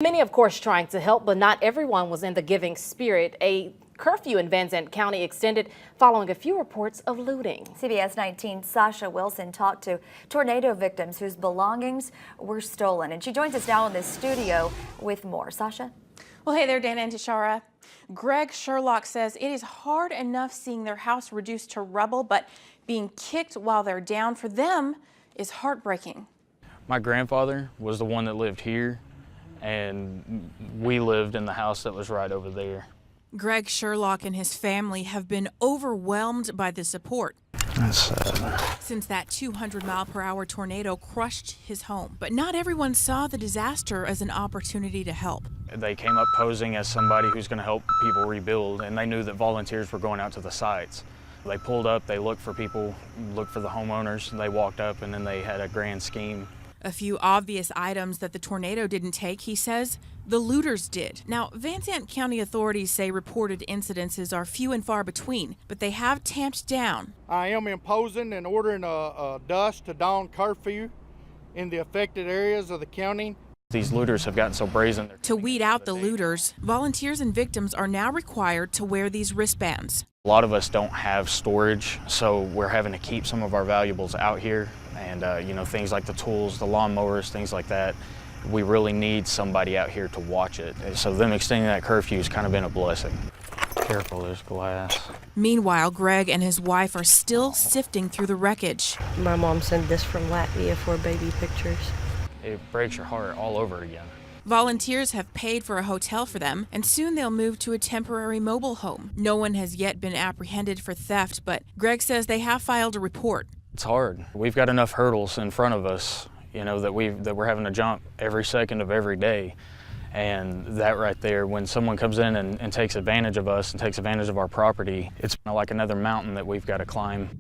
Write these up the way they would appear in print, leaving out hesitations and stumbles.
Many, of course, trying to help, but not everyone was in the giving spirit. A curfew in Zandt County extended following a few reports of looting. CBS 19's Sasha Wilson talked to tornado victims whose belongings were stolen, and she joins us now in the studio with more. Sasha? Well, hey there, Dana and Tashara. Greg Sherlock says it is hard enough seeing their house reduced to rubble, but being kicked while they're down for them is heartbreaking. My grandfather was the one that lived here, and we lived in the house that was right over there. Greg Sherlock and his family have been overwhelmed by the support. That's sad. Since that 200-mile-per-hour tornado crushed his home. But not everyone saw the disaster as an opportunity to help. They came up posing as somebody who's going to help people rebuild, and they knew that volunteers were going out to the sites. They pulled up, they looked for people, looked for the homeowners, and they walked up, and then they had a grand scheme. A few obvious items that the tornado didn't take, he says, the looters did. Now, Zandt County authorities say reported incidences are few and far between, but they have tamped down. I am imposing and ordering a dusk to dawn curfew in the affected areas of the county. These looters have gotten so brazen. To weed out the looters, volunteers and victims are now required to wear these wristbands. A lot of us don't have storage, so we're having to keep some of our valuables out here. And, things like the tools, the lawnmowers, things like that. We really need somebody out here to watch it. So them extending that curfew has kind of been a blessing. Careful, there's glass. Meanwhile, Greg and his wife are still sifting through the wreckage. My mom sent this from Latvia for baby pictures. It breaks your heart all over again. Volunteers have paid for a hotel for them, and soon they'll move to a temporary mobile home. No one has yet been apprehended for theft, but Greg says they have filed a report. It's hard. We've got enough hurdles in front of us, that we're having to jump every second of every day. And that right there, when someone comes in and takes advantage of us and takes advantage of our property, it's like another mountain that we've got to climb.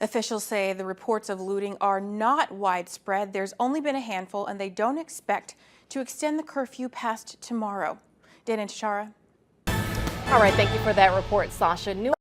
Officials say the reports of looting are not widespread. There's only been a handful, and they don't expect to extend the curfew past tomorrow. Dana and Tashara. All right, thank you for that report, Sasha.